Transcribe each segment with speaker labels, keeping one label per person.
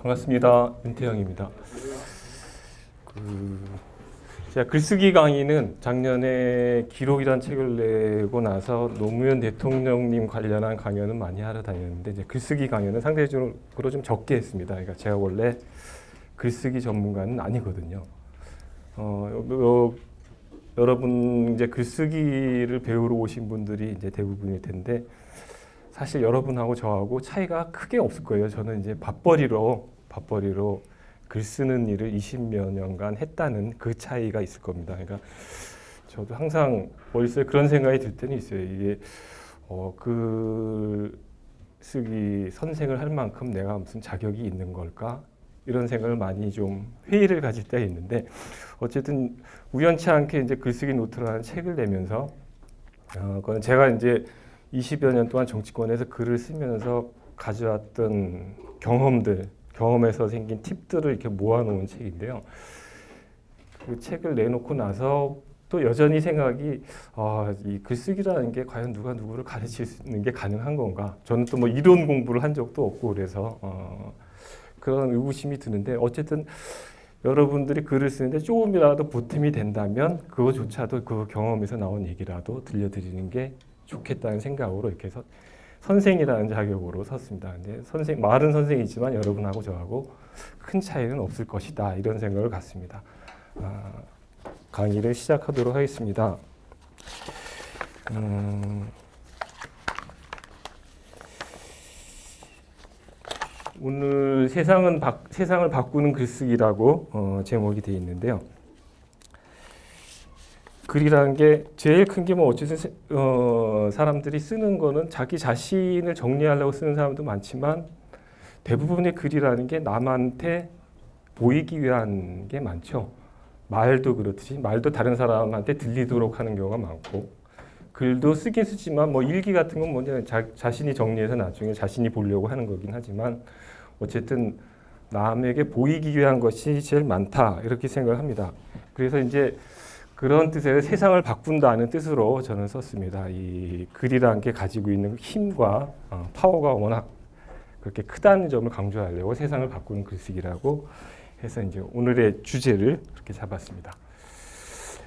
Speaker 1: 반갑습니다. 윤태영입니다. 제가 글쓰기 강의는 작년에 기록이란 책을 내고 나서 노무현 대통령님 관련한 강연은 많이 하러 다녔는데 이제 글쓰기 강연은 상대적으로 좀 적게 했습니다. 그러니까 제가 원래 글쓰기 전문가는 아니거든요. 여러분 이제 글쓰기를 배우러 오신 분들이 이제 대부분일 텐데 사실 여러분하고 저하고 차이가 크게 없을 거예요. 저는 이제 밥벌이로 글 쓰는 일을 20몇 년간 했다는 그 차이가 있을 겁니다. 그러니까 저도 항상 머릿속에 그런 생각이 들 때는 있어요. 이게 글쓰기 선생을 할 만큼 내가 무슨 자격이 있는 걸까? 이런 생각을 많이 좀 회의를 가질 때가 있는데 어쨌든 우연치 않게 이제 글쓰기 노트라는 책을 내면서 그건 제가 이제 20여 년 동안 정치권에서 글을 쓰면서 가져왔던 경험에서 생긴 팁들을 이렇게 모아놓은 책인데요. 그 책을 내놓고 나서 또 여전히 생각이 이 글쓰기라는 게 과연 누가 누구를 가르치는 게 가능한 건가? 저는 또 뭐 이론 공부를 한 적도 없고 그래서 그런 의구심이 드는데 어쨌든 여러분들이 글을 쓰는데 조금이라도 보탬이 된다면 그거조차도 그 경험에서 나온 얘기라도 들려드리는 게 좋겠다는 생각으로 이렇게 해서 선생이라는 자격으로 섰습니다. 근데 말은 선생이지만 여러분하고 저하고 큰 차이는 없을 것이다 이런 생각을 갖습니다. 강의를 시작하도록 하겠습니다. 오늘 세상을 바꾸는 글쓰기라고 제목이 되어 있는데요. 글이라는 게 제일 큰 게 뭐 어쨌든 사람들이 쓰는 거는 자기 자신을 정리하려고 쓰는 사람도 많지만 대부분의 글이라는 게 남한테 보이기 위한 게 많죠. 말도 그렇듯이 말도 다른 사람한테 들리도록 하는 경우가 많고 글도 쓰긴 쓰지만 뭐 일기 같은 건 뭐냐 자신이 정리해서 나중에 자신이 보려고 하는 거긴 하지만 어쨌든 남에게 보이기 위한 것이 제일 많다 이렇게 생각을 합니다. 그래서 이제 그런 뜻에서 세상을 바꾼다는 뜻으로 저는 썼습니다. 이 글이라는 게 가지고 있는 힘과 파워가 워낙 그렇게 크다는 점을 강조하려고 세상을 바꾸는 글쓰기라고 해서 이제 오늘의 주제를 그렇게 잡았습니다.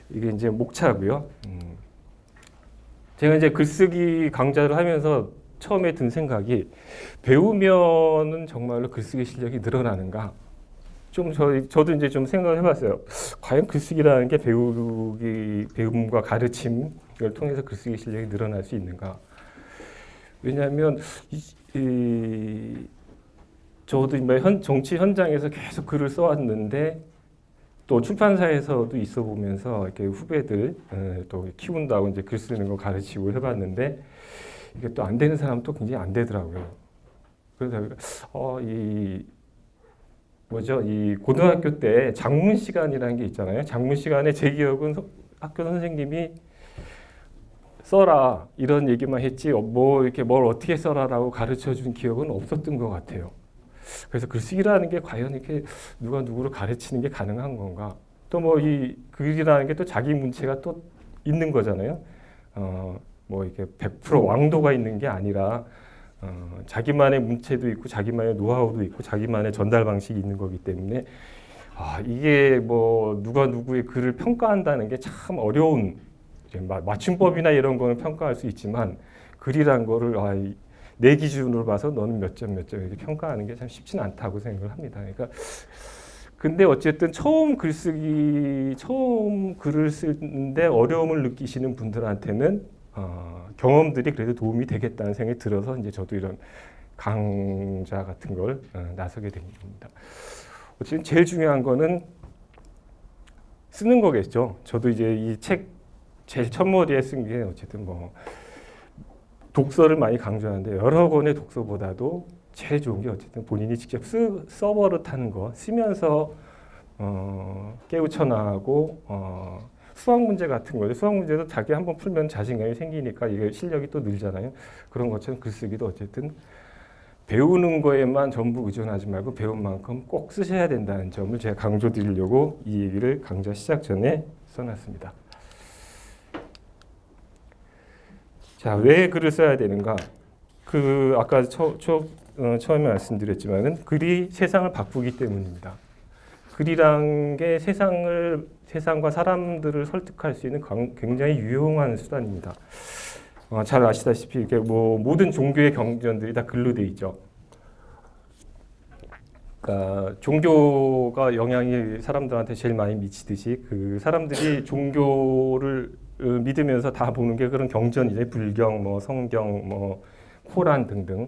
Speaker 1: 이게 이제 목차고요. 제가 이제 글쓰기 강좌를 하면서 처음에 든 생각이 배우면은 정말로 글쓰기 실력이 늘어나는가? 저도 이제 좀 생각을 해봤어요. 과연 글쓰기라는 게 배움과 가르침을 통해서 글쓰기 실력이 늘어날 수 있는가? 왜냐하면 저도 정치 현장에서 계속 글을 써왔는데 또 출판사에서도 있어 보면서 이렇게 후배들 또 키운다고 이제 글 쓰는 거 가르치고 해봤는데 이게 또 안 되는 사람은 또 굉장히 안 되더라고요. 그래서 이 고등학교 때 작문 시간이라는 게 있잖아요. 작문 시간에 제 기억은 학교 선생님이 써라 이런 얘기만 했지 뭐 이렇게 뭘 어떻게 써라라고 가르쳐 준 기억은 없었던 것 같아요. 그래서 글쓰기라는 게 과연 이렇게 누가 누구를 가르치는 게 가능한 건가? 또 뭐 이 글이라는 게 또 자기 문체가 또 있는 거잖아요. 뭐 이렇게 100% 왕도가 있는 게 아니라 자기만의 문체도 있고 자기만의 노하우도 있고 자기만의 전달 방식이 있는 거기 때문에 이게 뭐 누가 누구의 글을 평가한다는 게 참 어려운 맞춤법이나 이런 거는 평가할 수 있지만 글이란 거를 내 기준으로 봐서 너는 몇 점 이렇게 평가하는 게 참 쉽지는 않다고 생각을 합니다. 그러니까 근데 어쨌든 처음 글을 쓰는데 어려움을 느끼시는 분들한테는 경험들이 그래도 도움이 되겠다는 생각이 들어서 이제 저도 이런 강좌 같은 걸 나서게 된 겁니다. 어쨌든 제일 중요한 거는 쓰는 거겠죠. 저도 이제 이 책 제일 첫머리에 쓴 게 어쨌든 뭐 독서를 많이 강조하는데 여러 권의 독서보다도 제일 좋은 게 어쨌든 본인이 직접 써버릇하는 거 쓰면서 깨우쳐 나가고 수학 문제 같은 거죠. 수학 문제도 자기 한번 풀면 자신감이 생기니까 이게 실력이 또 늘잖아요. 그런 것처럼 글쓰기도 어쨌든 배우는 거에만 전부 의존하지 말고 배운 만큼 꼭 쓰셔야 된다는 점을 제가 강조드리려고 이 얘기를 강좌 시작 전에 써놨습니다. 자, 왜 글을 써야 되는가? 아까 처음에 말씀드렸지만은 글이 세상을 바꾸기 때문입니다. 글이란 게 세상과 사람들을 설득할 수 있는 굉장히 유용한 수단입니다. 잘 아시다시피 이렇게 뭐 모든 종교의 경전들이 다 글로 돼 있죠. 그러니까 종교가 영향이 사람들한테 제일 많이 미치듯이 그 사람들이 종교를 믿으면서 다 보는 게 그런 경전이죠. 불경, 뭐 성경, 뭐 코란 등등.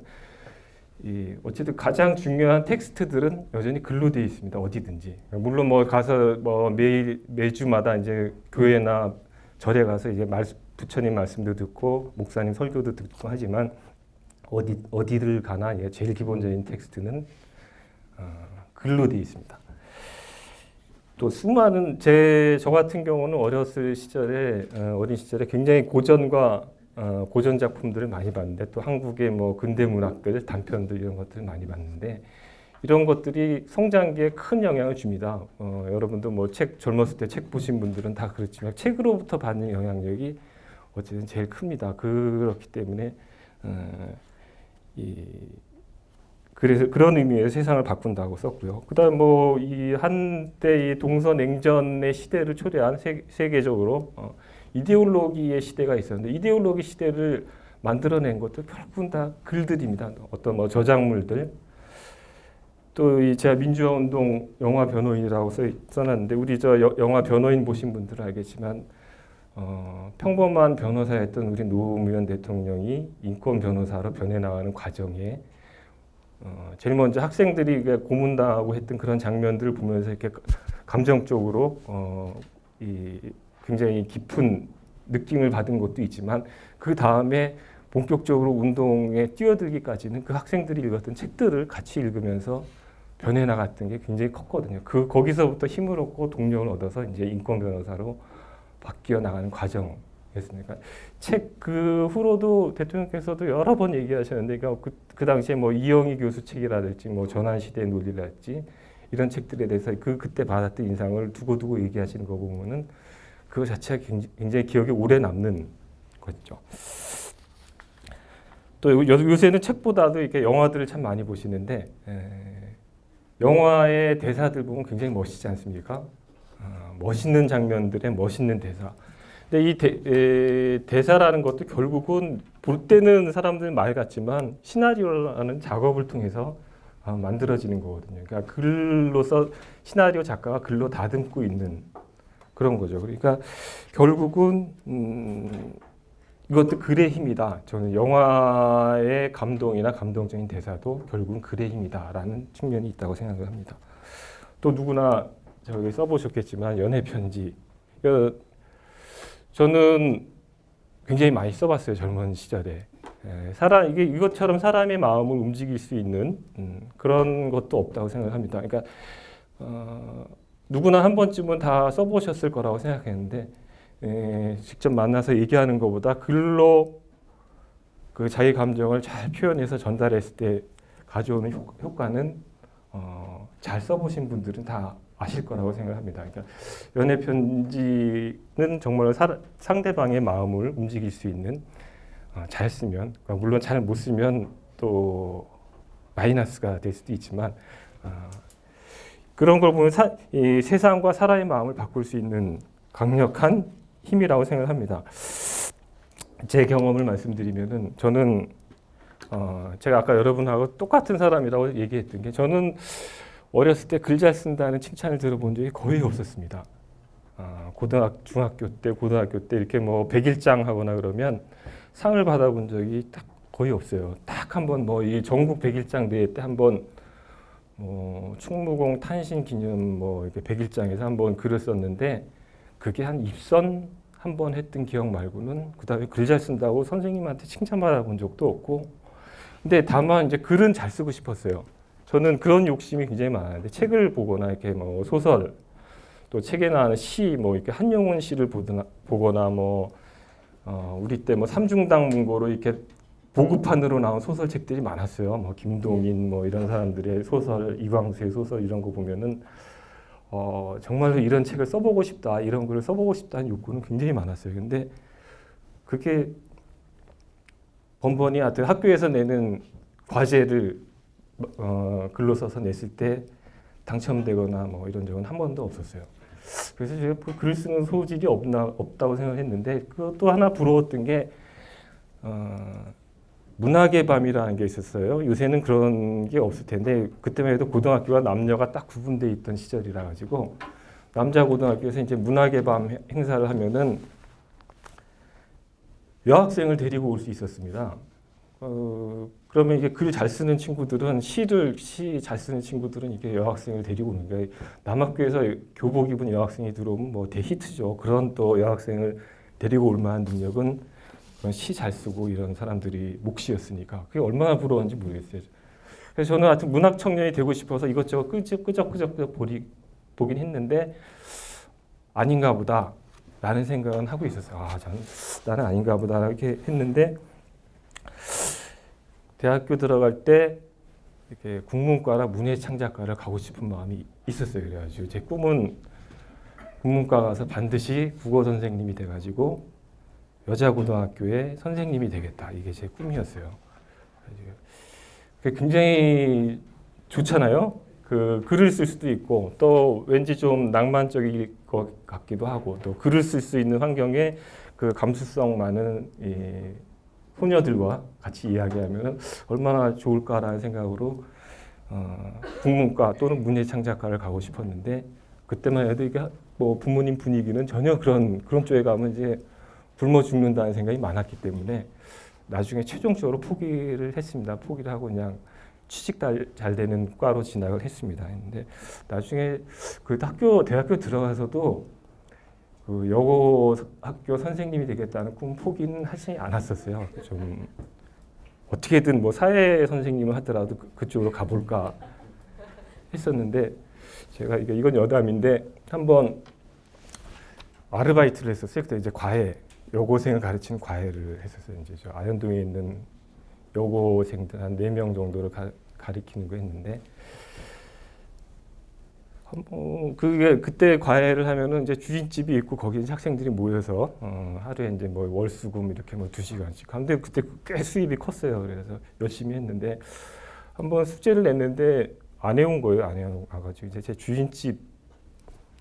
Speaker 1: 어쨌든 가장 중요한 텍스트들은 여전히 글로 되어 있습니다. 어디든지. 물론 뭐 가서 뭐 매주마다 이제 교회나 절에 가서 이제 부처님 말씀도 듣고 목사님 설교도 듣고 하지만 어디를 가나 제일 기본적인 텍스트는 글로 되어 있습니다. 또 수많은 저 같은 경우는 어린 시절에 굉장히 고전 작품들을 많이 봤는데 또 한국의 뭐 근대 문학들, 단편들 이런 것들을 많이 봤는데 이런 것들이 성장기에 큰 영향을 줍니다. 여러분도 뭐 젊었을 때 책 보신 분들은 다 그렇지만 책으로부터 받는 영향력이 어쨌든 제일 큽니다. 그렇기 때문에 그래서 그런 의미에서 세상을 바꾼다고 썼고요. 그다음 뭐 이 한때 이 동서냉전의 시대를 초래한 세계적으로 이데올로기의 시대가 있었는데 이데올로기 시대를 만들어낸 것도 결국은 다 글들입니다. 어떤 뭐 저작물들. 또 제가 민주화운동 영화 변호인이라고 써놨는데 우리 영화 변호인 보신 분들은 알겠지만 평범한 변호사였던 우리 노무현 대통령이 인권 변호사로 변해나가는 과정에 제일 먼저 학생들이 고문당하고 했던 그런 장면들을 보면서 이렇게 감정적으로 굉장히 깊은 느낌을 받은 것도 있지만 그 다음에 본격적으로 운동에 뛰어들기까지는 그 학생들이 읽었던 책들을 같이 읽으면서 변해나갔던 게 굉장히 컸거든요. 거기서부터 힘을 얻고 동력을 얻어서 이제 인권 변호사로 바뀌어 나가는 과정이었습니다. 책 그 후로도 대통령께서도 여러 번 얘기하셨는데, 그러니까 그 당시에 뭐 이영희 교수 책이라든지 뭐 전환시대의 논리랄지 이런 책들에 대해서 그때 받았던 인상을 두고두고 얘기하시는 거 보면은 그거 자체가 굉장히 기억에 오래 남는 거죠. 또 요새는 책보다도 이렇게 영화들을 참 많이 보시는데 영화의 대사들 보면 굉장히 멋있지 않습니까? 멋있는 장면들의 멋있는 대사. 근데 이 대사라는 것도 결국은 볼 때는 사람들 말 같지만 시나리오라는 작업을 통해서 만들어지는 거거든요. 그러니까 글로서 시나리오 작가가 글로 다듬고 있는 그런 거죠. 그러니까 결국은 이것도 글의 힘이다. 저는 영화의 감동이나 감동적인 대사도 결국은 글의 힘이다라는 측면이 있다고 생각을 합니다. 또 누구나 저기 써보셨겠지만 연애 편지. 저는 굉장히 많이 써봤어요. 젊은 시절에. 이것처럼 사람의 마음을 움직일 수 있는 그런 것도 없다고 생각합니다. 그러니까 누구나 한 번쯤은 다 써보셨을 거라고 생각했는데 직접 만나서 얘기하는 것보다 글로 그 자기 감정을 잘 표현해서 전달했을 때 가져오는 효과는 잘 써보신 분들은 다 아실 거라고 생각합니다. 그러니까 연애 편지는 정말 상대방의 마음을 움직일 수 있는 잘 쓰면, 그러니까 물론 잘 못 쓰면 또 마이너스가 될 수도 있지만 그런 걸 보면 이 세상과 사람의 마음을 바꿀 수 있는 강력한 힘이라고 생각합니다. 제 경험을 말씀드리면은 저는 제가 아까 여러분하고 똑같은 사람이라고 얘기했던 게 저는 어렸을 때 글 잘 쓴다는 칭찬을 들어본 적이 거의 없었습니다. 중학교 때, 고등학교 때 이렇게 뭐 백일장 하거나 그러면 상을 받아본 적이 딱 거의 없어요. 딱 한 번 뭐 이 전국 백일장 대회 때 한 번 뭐 충무공 탄신 기념 뭐 이렇게 백일장에서 한 번 글을 썼는데 그게 한 입선 한 번 했던 기억 말고는 그다음에 글 잘 쓴다고 선생님한테 칭찬받아본 적도 없고, 근데 다만 이제 글은 잘 쓰고 싶었어요. 저는 그런 욕심이 굉장히 많았는데 책을 보거나 이렇게 뭐 소설 또 책에 나오는 시 뭐 이렇게 한용운 시를 보거나 뭐 우리 때 뭐 삼중당 문고로 이렇게 보급판으로 나온 소설책들이 많았어요. 뭐 김동인 뭐 이런 사람들의 소설, 이광수의 소설 이런 거 보면은 정말로 이런 책을 써보고 싶다, 이런 글을 써보고 싶다는 욕구는 굉장히 많았어요. 근데 그게 번번이 하여튼 학교에서 내는 과제를 글로 써서 냈을 때 당첨되거나 뭐 이런 적은 한 번도 없었어요. 그래서 제가 글 쓰는 소질이 없다고 생각했는데 그것도 하나 부러웠던 게 문학의 밤이라는 게 있었어요. 요새는 그런 게 없을 텐데 그때만 해도 고등학교가 남녀가 딱 구분돼 있던 시절이라 가지고 남자 고등학교에서 이제 문학의 밤 행사를 하면은 여학생을 데리고 올 수 있었습니다. 그러면 이게 글 잘 쓰는 친구들은 시 잘 쓰는 친구들은 이게 여학생을 데리고 오는 거예요. 남학교에서 교복 입은 여학생이 들어오면 뭐 대히트죠. 그런 또 여학생을 데리고 올 만한 능력은 시 잘 쓰고 이런 사람들이 몫이었으니까 그게 얼마나 부러운지 모르겠어요. 그래서 저는 하여튼 문학 청년이 되고 싶어서 이것저것 끄적끄적 보긴 했는데 아닌가 보다 라는 생각은 하고 있었어요. 나는 아닌가 보다 이렇게 했는데 대학교 들어갈 때 이렇게 국문과라 문예창작과를 가고 싶은 마음이 있었어요. 그래가지고 제 꿈은 국문과 가서 반드시 국어 선생님이 돼가지고 여자 고등학교의 선생님이 되겠다. 이게 제 꿈이었어요. 굉장히 좋잖아요. 그 글을 쓸 수도 있고 또 왠지 좀 낭만적일 것 같기도 하고 또 글을 쓸 수 있는 환경에 그 감수성 많은 이 소녀들과 같이 이야기하면 얼마나 좋을까라는 생각으로 국문과 또는 문예창작과를 가고 싶었는데 그때만 해도 이게 뭐 부모님 분위기는 전혀 그런 쪽에 가면 이제 굶어 죽는다는 생각이 많았기 때문에 나중에 최종적으로 포기를 했습니다. 포기를 하고 그냥 취직 잘 되는 과로 진학을 했습니다. 근데 나중에 그 대학교 들어가서도 그 여고 학교 선생님이 되겠다는 꿈 포기는 하지 않았었어요. 좀 어떻게든 뭐 사회 선생님을 하더라도 그쪽으로 가볼까 했었는데 제가 이건 여담인데 한번 아르바이트를 했었어요. 그때 이제 여고생을 가르치는 과외를 했었어요. 이제 저 아현동에 있는 여고생들 한 4명 정도를 가리키는 거 했는데 그게 그때 과외를 하면은 이제 주인집이 있고 거기 이제 학생들이 모여서 하루에 이제 뭐 월수금 이렇게 뭐 2시간씩. 근데 그때 꽤 수입이 컸어요. 그래서 열심히 했는데 한번 숙제를 냈는데 안 해온 거예요. 안 해와가지고 이제 제 주인집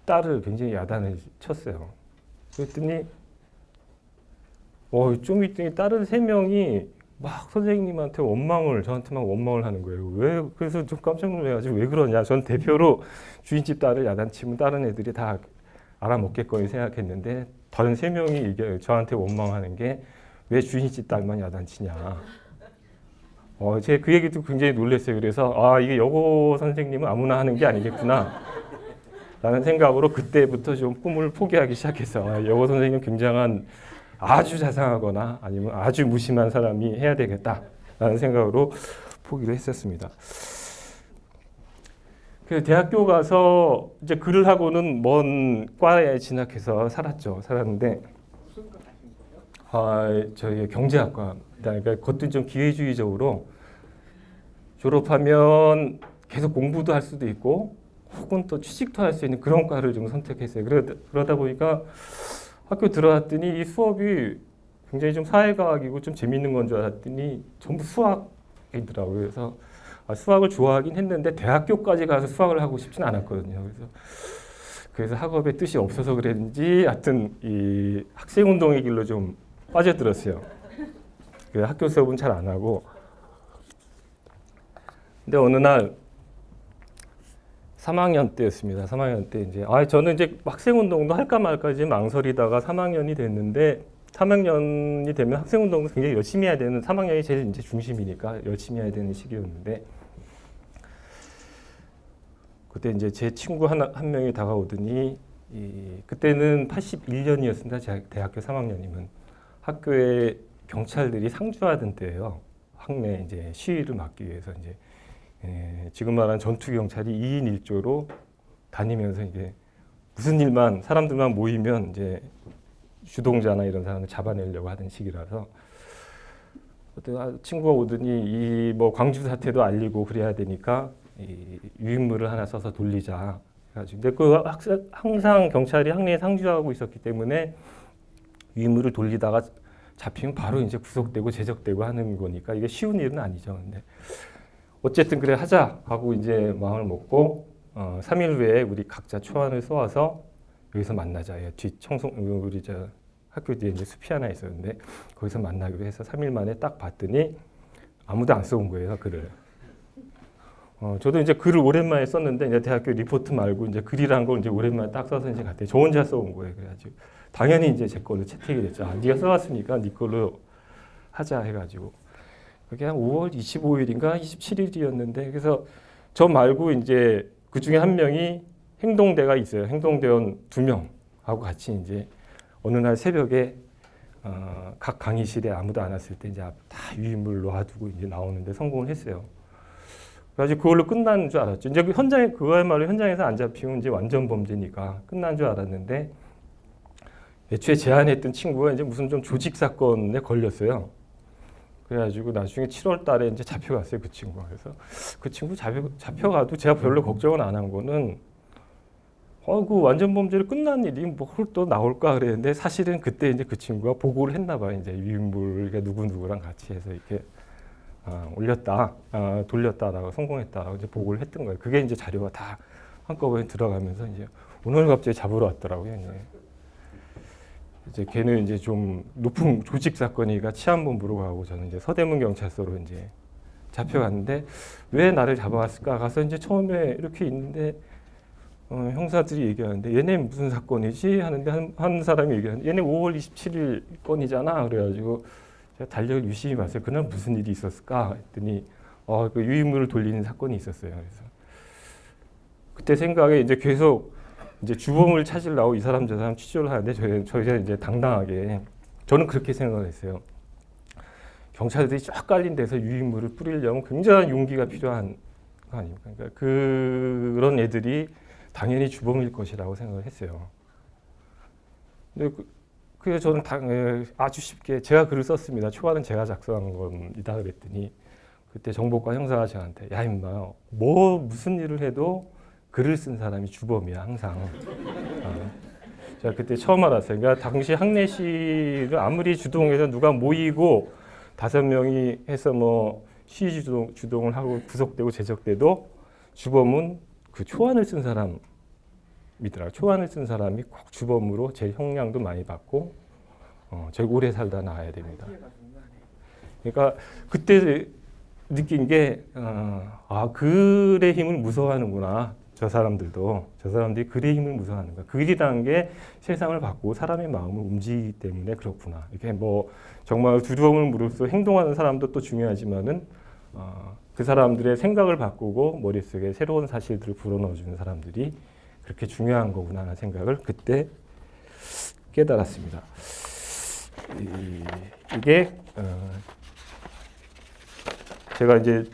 Speaker 1: 딸을 굉장히 야단을 쳤어요. 그랬더니 좀 있더니 다른 3명이 막 선생님한테 저한테만 원망을 하는 거예요. 그래서 좀 깜짝 놀라가지고 왜 그러냐. 전 대표로 주인집 딸을 야단치면 다른 애들이 다 알아먹겠거니 생각했는데 다른 3명이 이게 저한테 원망하는 게 왜 주인집 딸만 야단치냐. 제가 그 얘기 듣고 굉장히 놀랐어요. 그래서 이게 여고 선생님은 아무나 하는 게 아니겠구나. 라는 생각으로 그때부터 좀 꿈을 포기하기 시작해서 여고 선생님 굉장한 아주 자상하거나 아니면 아주 무심한 사람이 해야 되겠다라는 생각으로 포기를 했었습니다. 그래서 대학교 가서 이제 글을 하고는 먼 과에 진학해서 살았는데
Speaker 2: 무슨 과 하신 거예요?
Speaker 1: 저희 경제학과입니다. 그러니까 그것도 좀 기회주의적으로 졸업하면 계속 공부도 할 수도 있고 혹은 또 취직도 할 수 있는 그런 과를 좀 선택했어요. 그러다 보니까 학교 들어갔더니 이 수업이 굉장히 좀 사회과학이고 좀 재밌는 건 줄 알았더니 전부 수학이더라고요. 그래서 수학을 좋아하긴 했는데 대학교까지 가서 수학을 하고 싶지는 않았거든요. 그래서 학업에 뜻이 없어서 그랬는지 하여튼 이 학생운동의 길로 좀 빠져들었어요. 학교 수업은 잘 안 하고. 근데 어느 날 3학년 때였습니다. 3학년 때 이제 저는 이제 학생운동도 할까 말까 이제 망설이다가 3학년이 됐는데 3학년이 되면 학생운동도 굉장히 열심히 해야 되는 3학년이 제일 이제 중심이니까 열심히 해야 되는 시기였는데 그때 이제 제 친구 한 명이 다가오더니 그때는 81년이었습니다. 대학교 3학년이면 학교에 경찰들이 상주하던 때예요. 학내 이제 시위를 막기 위해서 이제 지금 말하는 전투 경찰이 2인 1조로 다니면서 이제 무슨 일만 사람들만 모이면 이제 주동자나 이런 사람을 잡아내려고 하던 시기라서 어떤 친구가 오더니 이 뭐 광주 사태도 알리고 그래야 되니까 이 유인물을 하나 써서 돌리자. 그래가지고 근데 항상 경찰이 학내에 상주하고 있었기 때문에 유인물을 돌리다가 잡히면 바로 이제 구속되고 제적되고 하는 거니까 이게 쉬운 일은 아니죠. 근데 어쨌든 그래 하자 하고 이제 마음을 먹고 3일 후에 우리 각자 초안을 써와서 여기서 만나자. 뒤 청송 우리 저 학교 뒤에 이제 숲이 하나 있었는데 거기서 만나기로 해서 3일 만에 딱 봤더니 아무도 안 써온 거예요, 글을. 저도 이제 글을 오랜만에 썼는데 이제 대학교 리포트 말고 이제 글이란 걸 이제 오랜만에 딱 써서 이제 갔더니 저 혼자 써온 거예요. 그래가지고 당연히 이제 제 걸로 채택이 됐죠. 네가 써왔으니까 네 걸로 하자 해가지고 그게 한 5월 25일인가 27일이었는데 그래서 저 말고 이제 그 중에 한 명이 행동대가 있어요. 행동대원 2명하고 같이 이제 어느 날 새벽에 각 강의실에 아무도 안 왔을 때 이제 다 유인물 놓아두고 이제 나오는데 성공을 했어요. 그래가지고 그걸로 끝난 줄 알았죠. 이제 그 현장에 그거야말로 현장에서 안 잡히면 이제 완전 범죄니까 끝난 줄 알았는데 애초에 제안했던 친구가 이제 무슨 좀 조직 사건에 걸렸어요. 그래가지고 나중에 7월 달에 이제 잡혀갔어요, 그 친구가. 그래서 그 친구 잡혀가도 제가 별로 걱정은 안 한 거는 그 완전 범죄로 끝난 일이 뭘 또 나올까 그랬는데 사실은 그때 이제 그 친구가 보고를 했나 봐요. 이제 유인물 누구누구랑 같이 해서 이렇게 올렸다, 돌렸다라고 성공했다라고 이제 보고를 했던 거예요. 그게 이제 자료가 다 한꺼번에 들어가면서 이제 오늘 갑자기 잡으러 왔더라고요. 이제 걔는 이제 좀 높은 조직 사건이니까 치안본부로 가고 저는 이제 서대문 경찰서로 이제 잡혀갔는데 왜 나를 잡아왔을까 가서 이제 처음에 이렇게 있는데 형사들이 얘기하는데 얘네 무슨 사건이지 하는데 한 사람이 얘기하는데 얘네 5월 27일 건이잖아. 그래가지고 제가 달력을 유심히 봤어요. 그날 무슨 일이 있었을까 했더니 그 유인물을 돌리는 사건이 있었어요. 그래서 그때 생각에 이제 계속 이제 주범을 찾으려고 이 사람 저 사람 취조를 하는데 저희가 이제 당당하게 저는 그렇게 생각을 했어요. 경찰들이 쫙 깔린 데서 유인물을 뿌리려면 굉장한 용기가 필요한 거 아닙니까? 그러니까 그런 애들이 당연히 주범일 것이라고 생각을 했어요. 근데 그래서 저는 아주 쉽게 제가 글을 썼습니다. 초안은 제가 작성한 겁니다. 그랬더니 그때 정보과 형사가 저한테 야 임마 무슨 일을 해도 글을 쓴 사람이 주범이야 항상. 제가 그때 처음 알았어요. 그러니까 당시 학내시를 아무리 주동해서 누가 모이고 5명이 해서 뭐 시위 주동을 하고 구속되고 제적돼도 주범은 그 초안을 쓴 사람이더라고요. 초안을 쓴 사람이 꼭 주범으로 제일 형량도 많이 받고 제일 오래 살다 나와야 됩니다. 그러니까 그때 느낀 게 글의 힘을 무서워하는구나. 저 사람들이 글의 힘을 무서워하는 거야. 글이라는 게 세상을 바꾸고 사람의 마음을 움직이기 때문에 그렇구나. 이렇게 뭐 정말 두려움을 무릅쓰고 행동하는 사람도 또 중요하지만은 그 사람들의 생각을 바꾸고 머릿속에 새로운 사실들을 불어넣어주는 사람들이 그렇게 중요한 거구나 하는 생각을 그때 깨달았습니다. 이게 제가 이제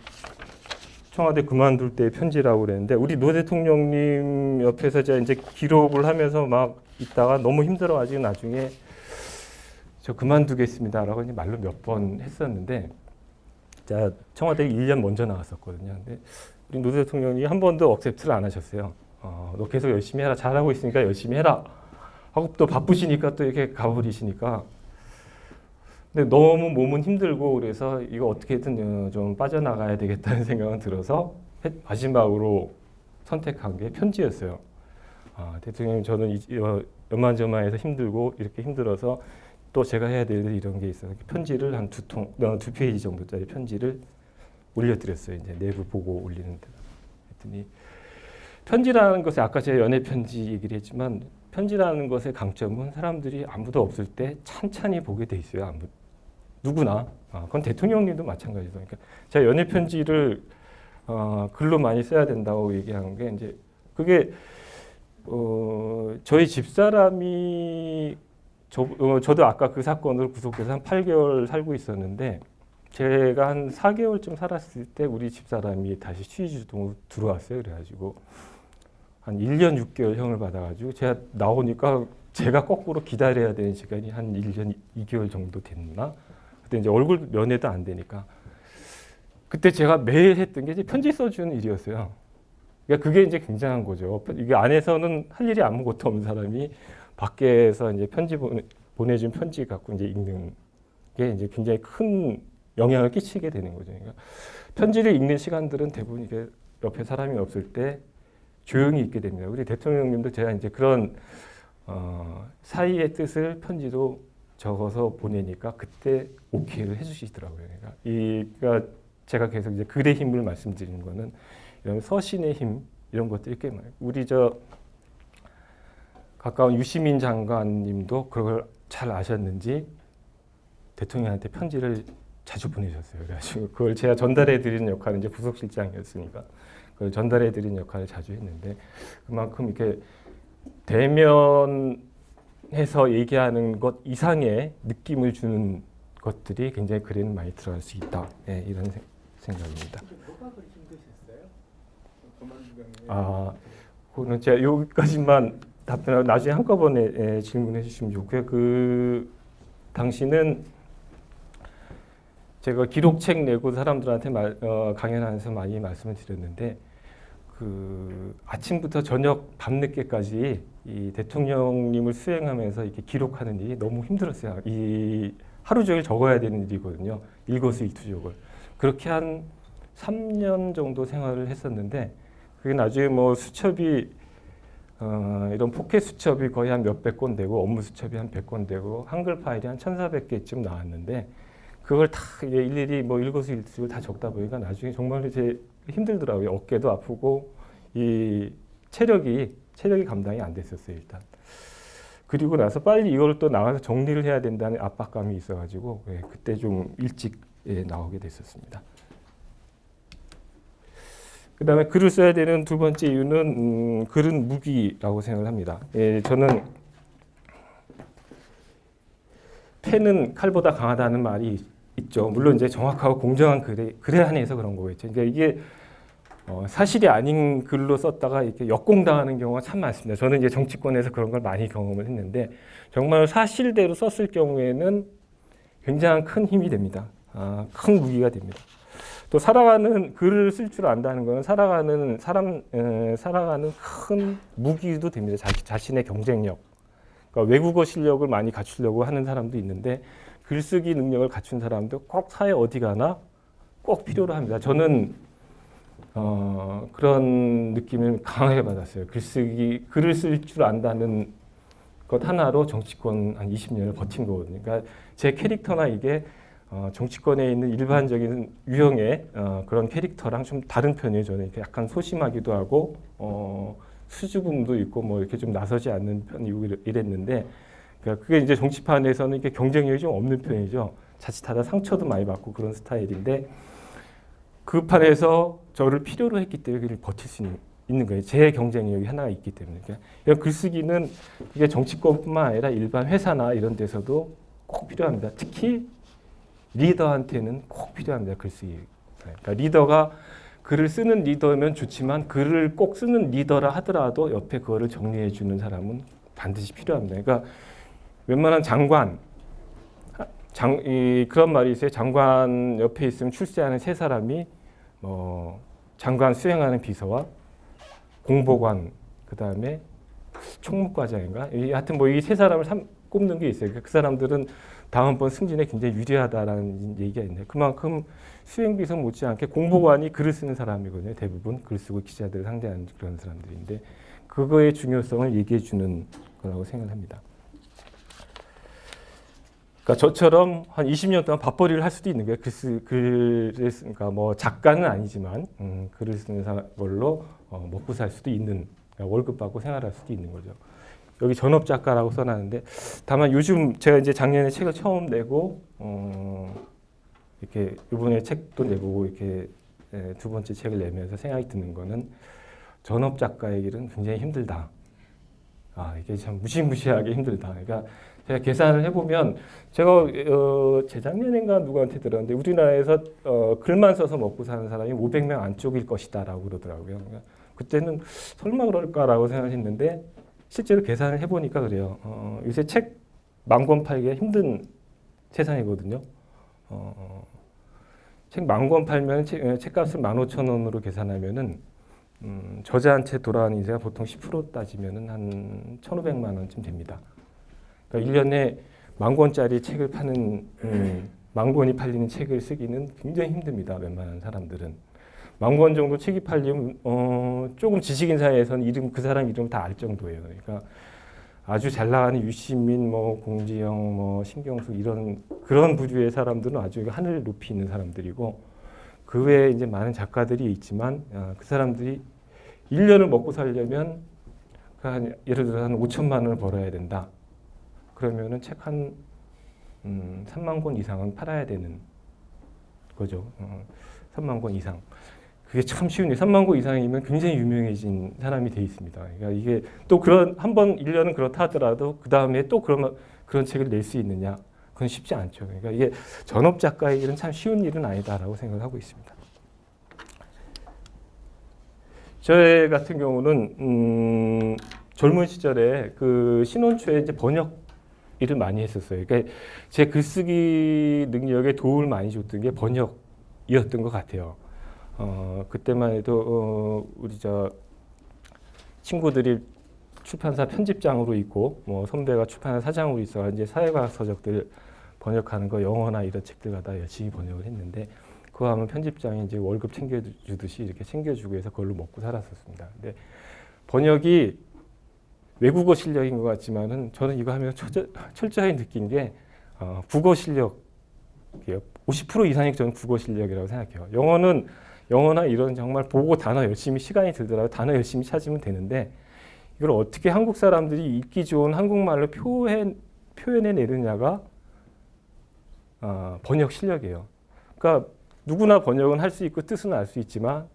Speaker 1: 청와대 그만둘 때의 편지라고 그랬는데 우리 노 대통령님 옆에서 제가 이제 기록을 하면서 막 있다가 너무 힘들어가지고 나중에 저 그만두겠습니다라고 이제 말로 몇 번 했었는데 제가 청와대 1년 먼저 나왔었거든요. 근데 우리 노 대통령이 한 번도 억셉트를 안 하셨어요. 너 계속 열심히 해라. 잘하고 있으니까 열심히 해라. 하고 또 바쁘시니까 또 이렇게 가버리시니까 근데 너무 몸은 힘들고 그래서 이거 어떻게든 좀 빠져나가야 되겠다는 생각은 들어서 마지막으로 선택한 게 편지였어요. 대통령님 저는 요만저만해서 힘들고 이렇게 힘들어서 또 제가 해야 될 일 이런 게 있어서 편지를 한 2페이지 정도짜리 편지를 올려드렸어요. 이제 내부 보고 올리는 데. 했더니 편지라는 것에 아까 제가 연애 편지 얘기를 했지만 편지라는 것의 강점은 사람들이 아무도 없을 때 찬찬히 보게 돼 있어요. 누구나. 그건 대통령님도 마찬가지죠. 그러니까 제가 연애 편지를 글로 많이 써야 된다고 얘기한 게 이제 그게 저희 집사람이 저도 아까 그 사건을 구속돼서 한 8개월 살고 있었는데 제가 한 4개월쯤 살았을 때 우리 집사람이 다시 취직주동으로 들어왔어요. 그래가지고 한 1년 6개월 형을 받아가지고 제가 나오니까 제가 거꾸로 기다려야 되는 시간이 한 1년 2개월 정도 됐나? 그때 이제 얼굴 면회도 안 되니까 그때 제가 매일 했던 게 이제 편지 써주는 일이었어요. 그러니까 그게 이제 굉장한 거죠. 이게 안에서는 할 일이 아무것도 없는 사람이 밖에서 이제 편지 보내준 편지 갖고 이제 읽는 게 이제 굉장히 큰 영향을 끼치게 되는 거죠. 그러니까 편지를 읽는 시간들은 대부분 이게 옆에 사람이 없을 때 조용히 읽게 됩니다. 우리 대통령님도 제가 이제 그런 사이의 뜻을 편지로 적어서 보내니까 그때 오케이를 해주시더라고요. 그러니까 제가 계속 이제 글의 힘을 말씀드리는 거는 이런 서신의 힘 이런 것들이 꽤 많아요. 우리 저 가까운 유시민 장관님도 그걸 잘 아셨는지 대통령한테 편지를 자주 보내셨어요. 그래가지고 그걸 제가 전달해 드리는 역할은 이제 부속실장이었으니까 그걸 전달해 드리는 역할을 자주 했는데 그만큼 이렇게 대면해서 얘기하는 것 이상의 느낌을 주는 것들이 굉장히 글에는 많이 들어갈 수 있다. 네, 이런 생각입니다.
Speaker 2: 뭐가 그렇게 힘드셨어요? 조만주경님.
Speaker 1: 그거는 제가 여기까지만 답변하고 나중에 한꺼번에 질문해 주시면 좋고요. 그 당시는 제가 기록책 내고 사람들한테 강연하면서 많이 말씀을 드렸는데 그 아침부터 저녁 밤늦게까지 이 대통령님을 수행하면서 이렇게 기록하는 일이 너무 힘들었어요. 이 하루 종일 적어야 되는 일이거든요. 일거수일투족을. 그렇게 한 3년 정도 생활을 했었는데 그게 나중에 뭐 수첩이 이런 포켓 수첩이 거의 한 몇백 권 되고 업무 수첩이 한 100권 되고 한글 파일이 한 1,400개쯤 나왔는데 그걸 다 일일이 뭐 일거수일투족을 다 적다 보니까 나중에 정말 이제 힘들더라고요. 어깨도 아프고 이 체력이 감당이 안 됐었어요, 일단. 그리고 나서 빨리 이걸 또 나가서 정리를 해야 된다는 압박감이 있어가지고 그때 좀 일찍 나오게 됐었습니다. 그 다음에 글을 써야 되는 두 번째 이유는 글은 무기라고 생각을 합니다. 저는 펜은 칼보다 강하다는 말이 있죠. 물론 이제 정확하고 공정한 글에 한해서 그런 거겠죠. 그러니까 이게 사실이 아닌 글로 썼다가 이렇게 역공당하는 경우가 참 많습니다. 저는 이제 정치권에서 그런 걸 많이 경험을 했는데 정말 사실대로 썼을 경우에는 굉장한 큰 힘이 됩니다. 큰 무기가 됩니다. 또 살아가는 글을 쓸 줄 안다는 것은 살아가는 큰 무기도 됩니다. 자신의 경쟁력. 그러니까 외국어 실력을 많이 갖추려고 하는 사람도 있는데 글쓰기 능력을 갖춘 사람도 꼭 사회 어디 가나 꼭 필요로 합니다. 저는 그런 느낌을 강하게 받았어요. 글을 쓸 줄 안다는 것 하나로 정치권 한 20년을 버틴 거거든요. 그러니까 제 캐릭터나 이게 정치권에 있는 일반적인 유형의 그런 캐릭터랑 좀 다른 편이에요. 저는 이렇게 약간 소심하기도 하고 수줍음도 있고 뭐 이렇게 좀 나서지 않는 편이고 이랬는데 그러니까 그게 이제 정치판에서는 이게 경쟁력이 좀 없는 편이죠. 자칫하다 상처도 많이 받고 그런 스타일인데 그 판에서 저를 필요로 했기 때문에 그걸 버틸 수 있는 거예요. 제 경쟁력이 하나가 있기 때문에. 그러니까 이런 글쓰기는 이게 정치권뿐만 아니라 일반 회사나 이런 데서도 꼭 필요합니다. 특히 리더한테는 꼭 필요합니다. 글쓰기. 그러니까 리더가 글을 쓰는 리더면 좋지만 글을 꼭 쓰는 리더라 하더라도 옆에 그거를 정리해 주는 사람은 반드시 필요합니다. 그러니까 웬만한 장관, 그런 말이 있어요. 장관 옆에 있으면 출세하는 세 사람이 장관 수행하는 비서와 공보관, 그 다음에 총무과장인가? 하여튼 뭐 이 세 사람을 꼽는 게 있어요. 그 사람들은 다음번 승진에 굉장히 유리하다라는 얘기가 있네요. 그만큼 수행비서 못지않게 공보관이 글을 쓰는 사람이거든요. 대부분 글 쓰고 기자들을 상대하는 그런 사람들인데 그거의 중요성을 얘기해 주는 거라고 생각합니다. 그러니까 저처럼 한 20년 동안 밥벌이를 할 수도 있는 거예요. 그러니까 뭐 작가는 아니지만 글을 쓰는 걸로 먹고 살 수도 있는, 그러니까 월급 받고 생활할 수도 있는 거죠. 여기 전업 작가라고 써놨는데 다만 요즘 제가 이제 작년에 책을 처음 내고 이렇게 이번에 책도 내보고 이렇게 두 번째 책을 내면서 생각이 드는 거는 전업 작가의 길은 굉장히 힘들다. 이게 참 무시무시하게 힘들다. 그러니까 제가 계산을 해보면 제가 재작년인가 누구한테 들었는데 우리나라에서 글만 써서 먹고 사는 사람이 500명 안쪽일 것이다라고 그러더라고요. 그러니까 그때는 설마 그럴까라고 생각을 했는데 실제로 계산을 해보니까 그래요. 요새 책 10,000권 팔기가 힘든 세상이거든요. 책 10,000권 팔면 책값을 15,000원으로 계산하면은 저자 한 채 돌아가는 인세가 보통 10% 따지면은 한 1,500만 원쯤 됩니다. 그러니까 1년에 10,000권짜리 책을 파는 만 권이 팔리는 책을 쓰기는 굉장히 힘듭니다. 웬만한 사람들은. 만 권 정도 책이 팔리면 조금 지식인 사이에서는 이름, 그 사람 이름 다 알 정도예요. 그러니까 아주 잘 나가는 유시민, 뭐 공지영, 뭐 신경숙 이런 그런 부류의 사람들은 아주 하늘 높이 있는 사람들이고, 그 외에 이제 많은 작가들이 있지만 그 사람들이 1년을 먹고 살려면 한 예를 들어 한 5천만 원을 벌어야 된다. 그러면은 책 한 3만 권 이상은 팔아야 되는 거죠. 3만 권 이상. 그게 참 쉬운 일. 3만 권 이상이면 굉장히 유명해진 사람이 돼 있습니다. 그러니까 이게 또 그런 한 번 1년은 그렇다 하더라도 그 다음에 또 그런 책을 낼 수 있느냐? 그건 쉽지 않죠. 그러니까 이게 전업 작가의 일은 참 쉬운 일은 아니다라고 생각하고 있습니다. 저 같은 경우는 젊은 시절에 그 신혼초에 이제 번역 일을 많이 했었어요. 그러니까 제 글쓰기 능력에 도움을 많이 줬던 게 번역이었던 것 같아요. 그때만 해도 우리 저 친구들이 출판사 편집장으로 있고, 뭐 선배가 출판사 사장으로 있어 이제 사회과학 서적들 번역하는 거, 영어나 이런 책들 갖다 열심히 번역을 했는데, 그거 하면 편집장이 이제 월급 챙겨주듯이 이렇게 챙겨주고 해서 그걸로 먹고 살았었습니다. 근데 번역이 외국어 실력인 것 같지만은 저는 이거 하면 철저히 느낀 게 국어 실력이에요. 50% 이상이 저는 국어 실력이라고 생각해요. 영어나 이런 정말 보고 단어 열심히 시간이 들더라도 단어 열심히 찾으면 되는데, 이걸 어떻게 한국 사람들이 읽기 좋은 한국말로 표현해 내느냐가 번역 실력이에요. 그러니까 누구나 번역은 할 수 있고 뜻은 알 수 있지만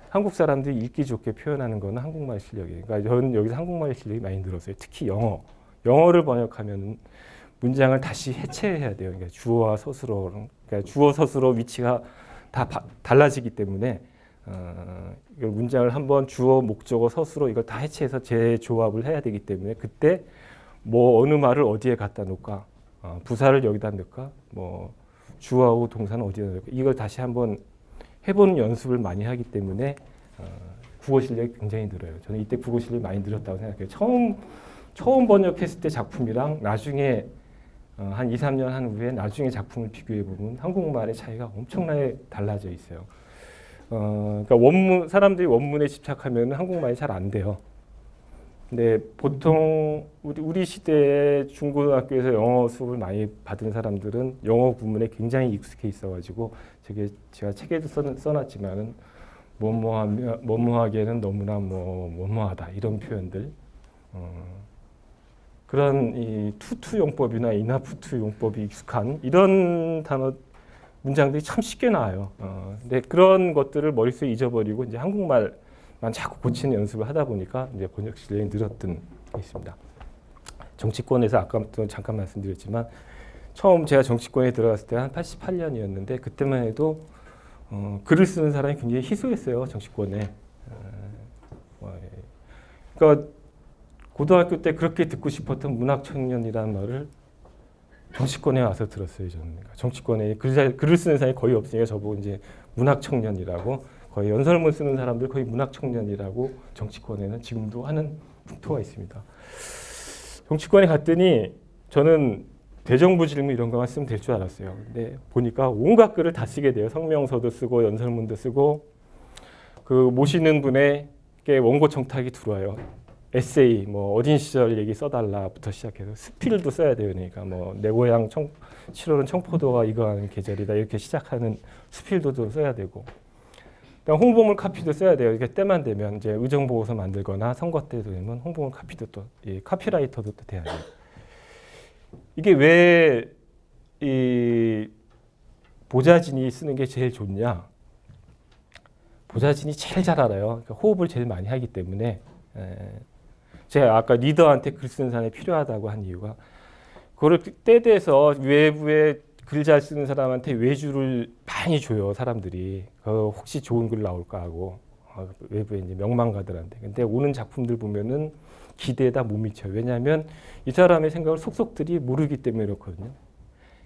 Speaker 1: 한국 사람들이 읽기 좋게 표현하는 거는 한국말 실력이에요. 그러니까 저는 여기서 한국말 실력이 많이 늘었어요. 특히 영어를 번역하면 문장을 다시 해체해야 돼요. 그러니까 주어와 서술어, 그러니까 주어 서술어 위치가 다 달라지기 때문에 이걸 문장을 한번 주어, 목적어, 서술어 이걸 다 해체해서 재조합을 해야 되기 때문에 그때 뭐 어느 말을 어디에 갖다 놓을까, 부사를 여기다 넣을까, 뭐 주어하고 동사는 어디다 넣을까, 이걸 다시 한번 해보는 연습을 많이 하기 때문에 국어 실력이 굉장히 늘어요. 저는 이때 국어 실력이 많이 늘었다고 생각해요. 처음 번역했을 때 작품이랑 나중에 한 2, 3년 한 후에 나중에 작품을 비교해 보면 한국말의 차이가 엄청나게 달라져 있어요. 그러니까 사람들이 원문에 집착하면 한국말이 잘 안 돼요. 근데 보통 우리 시대에 중고등학교에서 영어 수업을 많이 받은 사람들은 영어 구문에 굉장히 익숙해 있어가지고 제가 책에도 써놨지만은 뭐뭐하기에는 너무나 뭐뭐하다 이런 표현들, 그런 이 투투 용법이나 이나프투 용법이 익숙한 이런 단어 문장들이 참 쉽게 나와요. 근데 그런 것들을 머릿속에 잊어버리고 이제 한국말만 자꾸 고치는 연습을 하다 보니까 이제 번역 실력이 늘었던 게 있습니다. 정치권에서 아까부터 잠깐 말씀드렸지만 처음 제가 정치권에 들어갔을 때 한 88년이었는데 그때만 해도 글을 쓰는 사람이 굉장히 희소했어요. 정치권에. 그러니까 고등학교 때 그렇게 듣고 싶었던 문학청년이라는 말을 정치권에 와서 들었어요. 저는. 그러니까 정치권에 글을 쓰는 사람이 거의 없으니까 저보고 이제 문학청년이라고, 거의 연설문 쓰는 사람들 거의 문학청년이라고 정치권에는 지금도 하는 풍토가 있습니다. 정치권에 갔더니 저는 대정부 질문 이런 거만 쓰면 될 줄 알았어요. 근데 보니까 온갖 글을 다 쓰게 돼요. 성명서도 쓰고 연설문도 쓰고, 그 모시는 분에게 원고 청탁이 들어와요. 에세이, 뭐 어린 시절 얘기 써달라부터 시작해서 스필도 써야 돼요. 그러니까 뭐 내 고향 7월은 청포도가 익어가는 계절이다 이렇게 시작하는 스필도 좀 써야 되고, 홍보물 카피도 써야 돼요. 이게 때만 되면 이제 의정 보고서 만들거나 선거 때 되면 홍보물 카피도 또 카피라이터도 또 돼야 돼요. 이게 왜 이 보좌진이 쓰는 게 제일 좋냐? 보좌진이 제일 잘 알아요. 그러니까 호흡을 제일 많이 하기 때문에. 제가 아까 리더한테 글 쓰는 사람이 필요하다고 한 이유가, 그걸 때돼서 외부에 글 잘 쓰는 사람한테 외주를 많이 줘요. 사람들이 혹시 좋은 글 나올까 하고 외부에 이제 명망가들한테. 근데 오는 작품들 보면은 기대에다 못 미쳐요. 왜냐하면 이 사람의 생각을 속속들이 모르기 때문에 그렇거든요.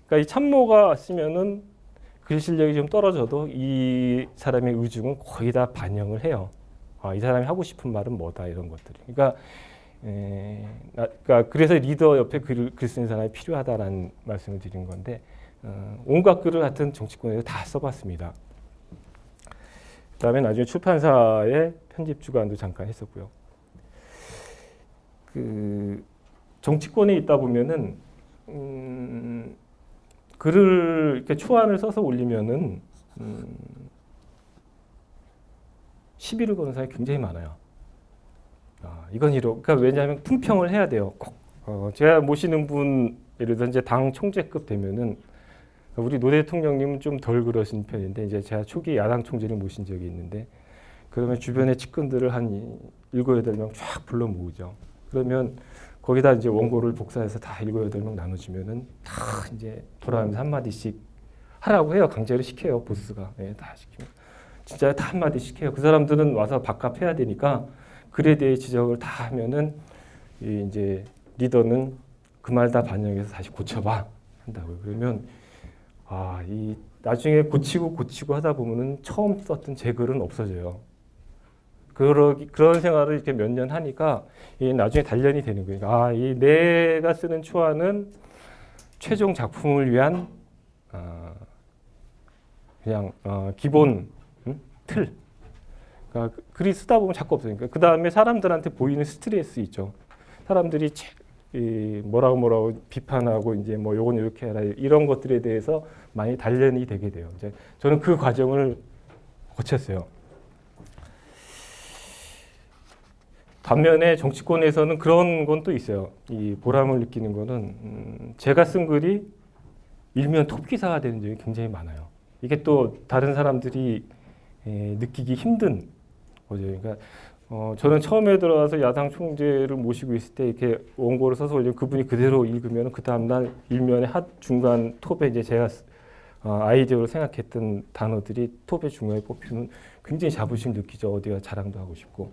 Speaker 1: 그러니까 이 참모가 쓰면은 글 실력이 좀 떨어져도 이 사람의 의중은 거의 다 반영을 해요. 이 사람이 하고 싶은 말은 뭐다 이런 것들이. 그러니까 그래서 리더 옆에 글 쓰는 사람이 필요하다라는 말씀을 드린 건데, 온갖 글을 하여튼 정치권에서 다 써봤습니다. 그다음에 나중에 출판사의 편집 주간도 잠깐 했었고요. 그 정치권에 있다 보면은 글을 이렇게 초안을 써서 올리면은 시비를 거는 사람이 굉장히 많아요. 이건 그러니까 왜냐하면 품평을 해야 돼요. 꼭 제가 모시는 분 예를 들어 이제 당 총재급 되면은 우리 노 대통령님은 좀 덜 그러신 편인데 이제 제가 초기 야당 총재를 모신 적이 있는데 그러면 주변의 측근들을 한 7, 8명 쫙 불러 모으죠. 그러면 거기다 이제 원고를 복사해서 다 7, 8명 나눠주면은 다 이제 돌아가면서 한마디씩 하라고 해요. 강제로 시켜요. 보스가. 네, 다 시키면. 진짜 다 한마디씩 해요. 그 사람들은 와서 밥값해야 되니까 글에 대해 지적을 다 하면은 이제 리더는 그 말 다 반영해서 다시 고쳐봐 한다고요. 그러면 이 나중에 고치고 하다 보면은 처음 썼던 제 글은 없어져요. 그런 생활을 이렇게 몇 년 하니까 나중에 단련이 되는 거예요. 이 내가 쓰는 초안은 최종 작품을 위한 그냥 기본 틀. 그러니까 글이 쓰다 보면 자꾸 없으니까 그 다음에 사람들한테 보이는 스트레스 있죠. 사람들이 뭐라고 비판하고 이제 뭐 요건 이렇게 해라 이런 것들에 대해서 많이 단련이 되게 돼요. 이제 저는 그 과정을 거쳤어요. 반면에 정치권에서는 그런 건 또 있어요. 이 보람을 느끼는 거는 제가 쓴 글이 일면 톱 기사가 되는 적이 굉장히 많아요. 이게 또 다른 사람들이 느끼기 힘든 거죠. 그러니까 저는 처음에 들어와서 야당 총재를 모시고 있을 때 이렇게 원고를 써서 올리면 그분이 그대로 읽으면 그 다음날 일면에 중간 톱에 이제 제가 아이디어로 생각했던 단어들이 톱의 중간에 뽑히면 굉장히 자부심 느끼죠. 어디가 자랑도 하고 싶고.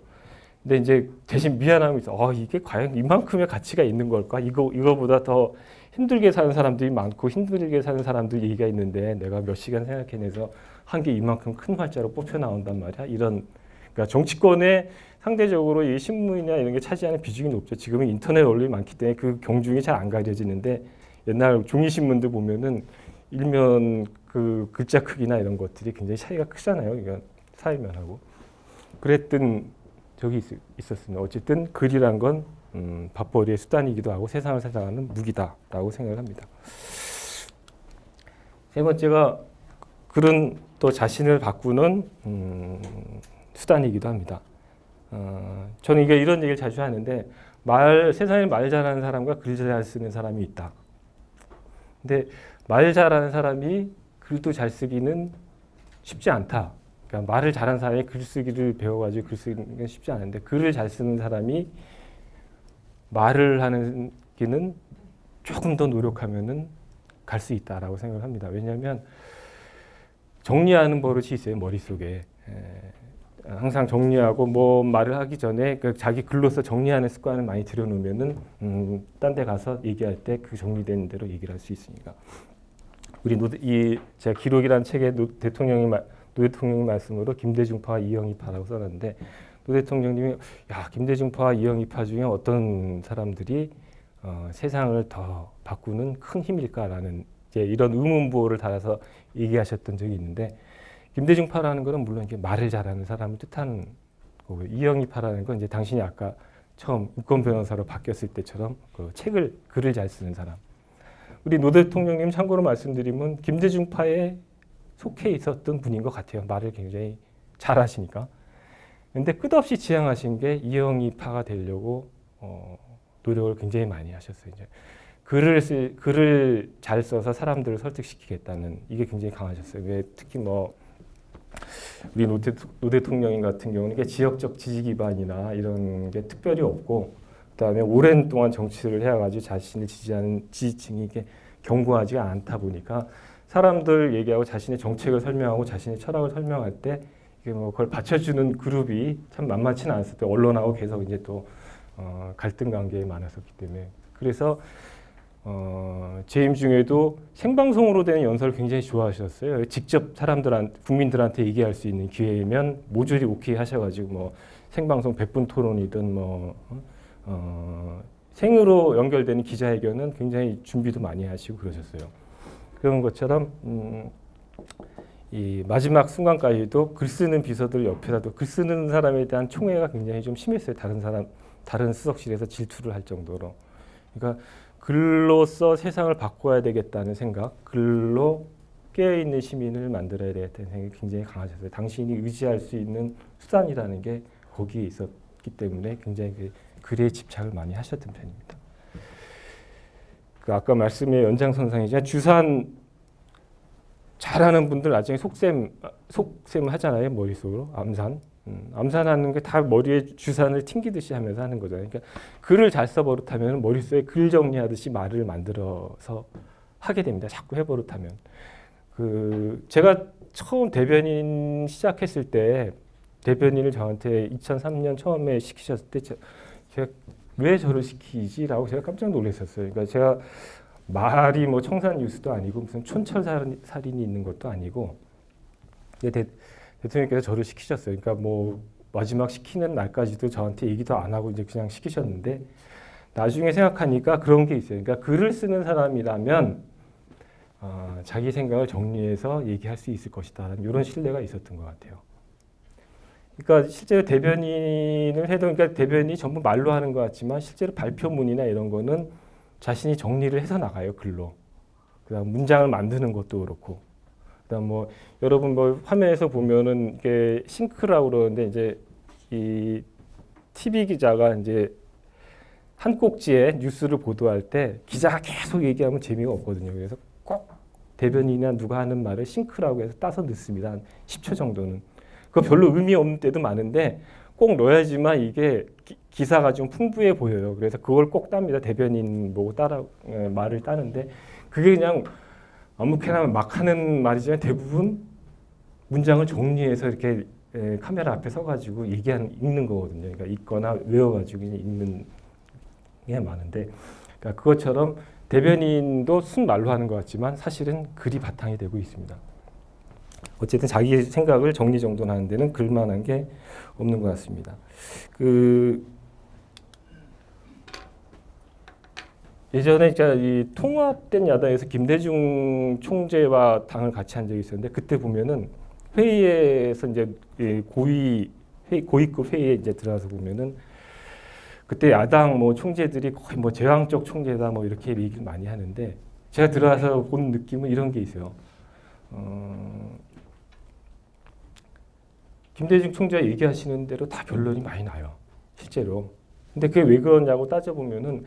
Speaker 1: 근데 이제 대신 미안함이 있어. 이게 과연 이만큼의 가치가 있는 걸까? 이거보다 더 힘들게 사는 사람들이 많고 힘들게 사는 사람들 얘기가 있는데 내가 몇 시간 생각해내서 한 게 이만큼 큰 활자로 뽑혀 나온단 말이야. 그러니까 정치권에 상대적으로 이 신문이나 이런 게 차지하는 비중이 높죠. 지금은 인터넷 언론이 많기 때문에 그 경중이 잘 안 가려지는데 옛날 종이 신문들 보면은 일면 그 글자 크기나 이런 것들이 굉장히 차이가 크잖아요. 그러니까 사회면하고 그랬던 적이 있었습니다. 어쨌든 글이란 건 밥벌이의 수단이기도 하고 세상을 살아가는 무기다라고 생각을 합니다. 세 번째가 글은 또 자신을 바꾸는 수단이기도 합니다. 저는 이런 얘기를 자주 하는데 세상에 말 잘하는 사람과 글 잘 쓰는 사람이 있다. 근데 말 잘하는 사람이 글도 잘 쓰기는 쉽지 않다. 그러니까 말을 잘하는 사람이 글쓰기를 배워가지고 글 쓰는 게 쉽지 않은데 글을 잘 쓰는 사람이 말을 하는 기는 조금 더 노력하면은 갈 수 있다라고 생각을 합니다. 왜냐하면 정리하는 버릇이 있어요. 머릿속에. 항상 정리하고 뭐 말을 하기 전에 자기 글로서 정리하는 습관을 많이 들여놓으면은 딴 데 가서 얘기할 때 그 정리된 대로 얘기를 할 수 있으니까. 제가 기록이라는 책에 노 대통령이 말씀으로 김대중파와 이영희파라고 써놨는데 노 대통령님이 김대중파와 이영희파 중에 어떤 사람들이 세상을 더 바꾸는 큰 힘일까라는 이제 이런 의문부호를 달아서 얘기하셨던 적이 있는데 김대중파라는 것은 물론 이게 말을 잘하는 사람을 뜻하는 거고요. 이영희파라는 건 이제 당신이 아까 처음 인권 변호사로 바뀌었을 때처럼 글을 잘 쓰는 사람. 우리 노 대통령님 참고로 말씀드리면 김대중파에 속해 있었던 분인 것 같아요. 말을 굉장히 잘하시니까. 근데 끝없이 지향하신 게 이영희파가 되려고 노력을 굉장히 많이 하셨어요. 이제 글을 잘 써서 사람들을 설득시키겠다는 이게 굉장히 강하셨어요. 왜 특히 우리 노 대통령님 같은 경우는 이게 지역적 지지 기반이나 이런 게 특별히 없고 그다음에 오랜 동안 정치를 해와가지고 자신을 지지하는 지지층이 이게 견고하지가 않다 보니까 사람들 얘기하고 자신의 정책을 설명하고 자신의 철학을 설명할 때 이게 그걸 받쳐주는 그룹이 참 만만치는 않았을 때 언론하고 계속 이제 또 갈등 관계에 많았었기 때문에 그래서 재임 중에도 생방송으로 되는 연설을 굉장히 좋아하셨어요. 직접 국민들한테 얘기할 수 있는 기회면 모조리 오케이 하셔가지고 생방송 100분 토론이든 생으로 연결되는 기자회견은 굉장히 준비도 많이 하시고 그러셨어요. 그런 것처럼 이 마지막 순간까지도 글 쓰는 비서들 옆에라도 글 쓰는 사람에 대한 총애가 굉장히 좀 심했어요. 다른 수석실에서 질투를 할 정도로. 그러니까 글로써 세상을 바꿔야 되겠다는 생각, 글로 깨어있는 시민을 만들어야 되겠다는 생각이 굉장히 강하셨어요. 당신이 의지할 수 있는 수단이라는 게 거기에 있었기 때문에 굉장히 그 글에 집착을 많이 하셨던 편입니다. 그 아까 말씀의 연장선상이지만 주산 잘하는 분들 나중에 속셈 하잖아요. 머릿속으로 암산. 암산하는 게 다 머리에 주산을 튕기듯이 하면서 하는 거잖아요. 그러니까 글을 잘 써버릇하면 머릿속에 글 정리하듯이 말을 만들어서 하게 됩니다. 자꾸 해버릇하면. 제가 처음 대변인 시작했을 때 대변인을 저한테 2003년 처음에 시키셨을 때 제가 왜 저를 시키지라고 제가 깜짝 놀랐었어요. 그러니까 제가 말이 뭐 청산 뉴스도 아니고 무슨 촌철살인이 있는 것도 아니고 대통령께서 저를 시키셨어요. 그러니까 뭐 마지막 시키는 날까지도 저한테 얘기도 안 하고 이제 그냥 시키셨는데 나중에 생각하니까 그런 게 있어요. 그러니까 글을 쓰는 사람이라면 자기 생각을 정리해서 얘기할 수 있을 것이다. 이런 신뢰가 있었던 것 같아요. 그러니까 실제로 대변인을 해도 그러니까 대변인이 전부 말로 하는 것 같지만 실제로 발표문이나 이런 거는 자신이 정리를 해서 나가요. 글로. 그다음 문장을 만드는 것도 그렇고. 그다음 뭐 여러분 뭐 화면에서 보면은 이게 싱크라고 그러는데 이제 이 TV 기자가 이제 한 꼭지에 뉴스를 보도할 때 기자가 계속 얘기하면 재미가 없거든요. 그래서 꼭 대변인이나 누가 하는 말을 싱크라고 해서 따서 넣습니다. 한 10초 정도는. 그거 별로 의미 없는 때도 많은데 꼭 넣어야지만 이게 기사가 좀 풍부해 보여요. 그래서 그걸 꼭 땁니다. 대변인 보고 말을 따는데 그게 그냥 아무렇게나 막 하는 말이지만 대부분 문장을 정리해서 이렇게 카메라 앞에 서가지고 읽는 거거든요. 그러니까 읽거나 외워가지고 읽는 게 많은데 그러니까 그것처럼 대변인도 순말로 하는 것 같지만 사실은 글이 바탕이 되고 있습니다. 어쨌든 자기 생각을 정리정돈하는 데는 글만한 게 없는 것 같습니다. 예전에 이 통합된 야당에서 김대중 총재와 당을 같이 한 적이 있었는데 그때 보면은 회의에서 이제 고위급 회의에 이제 들어가서 보면은 그때 야당 뭐 총재들이 거의 뭐 제왕적 총재다 뭐 이렇게 얘기를 많이 하는데 제가 들어가서 본 느낌은 이런 게 있어요. 김대중 총재가 얘기하시는 대로 다 결론이 많이 나요. 실제로. 근데 그게 왜 그러냐고 따져보면은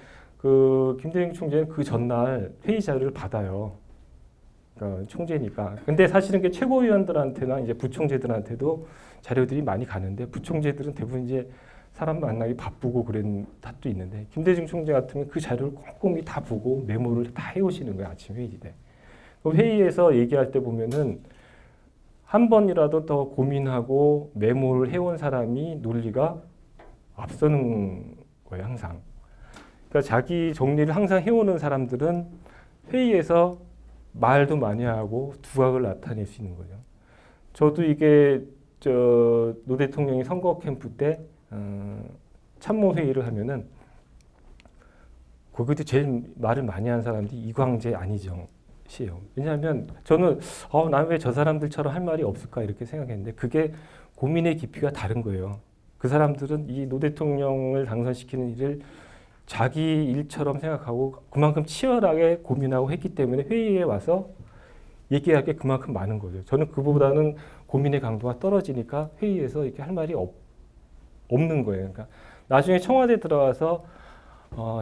Speaker 1: 김대중 총재는 그 전날 회의 자료를 받아요. 그러니까 총재니까. 근데 사실은 그 최고위원들한테나 이제 부총재들한테도 자료들이 많이 가는데 부총재들은 대부분 이제 사람 만나기 바쁘고 그런 탓도 있는데 김대중 총재 같으면 그 자료를 꼼꼼히 다 보고 메모를 다 해오시는 거예요. 아침 회의 때. 회의에서 얘기할 때 보면은 한 번이라도 더 고민하고 메모를 해온 사람이 논리가 앞서는 거예요. 항상. 그러니까 자기 정리를 항상 해오는 사람들은 회의에서 말도 많이 하고 두각을 나타낼 수 있는 거죠. 저도 이게 노 대통령이 선거 캠프 때 참모 회의를 하면은 거기도 제일 말을 많이 한 사람들이 이광재, 안희정 씨예요. 왜냐하면 저는 난 왜 저 사람들처럼 할 말이 없을까 이렇게 생각했는데 그게 고민의 깊이가 다른 거예요. 그 사람들은 이 노 대통령을 당선시키는 일을 자기 일처럼 생각하고 그만큼 치열하게 고민하고 했기 때문에 회의에 와서 얘기할 게 그만큼 많은 거죠. 저는 그보다는 고민의 강도가 떨어지니까 회의에서 이렇게 할 말이 없는 거예요. 그러니까 나중에 청와대 들어가서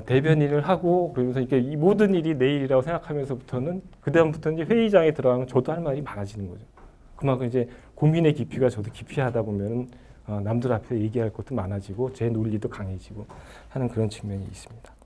Speaker 1: 대변인을 하고 그러면서 이게 이 모든 일이 내 일이라고 생각하면서부터는 그다음부터는 이제 회의장에 들어가면 저도 할 말이 많아지는 거죠. 그만큼 이제 고민의 깊이가 저도 깊이 하다 보면 남들 앞에 얘기할 것도 많아지고 제 논리도 강해지고 하는 그런 측면이 있습니다.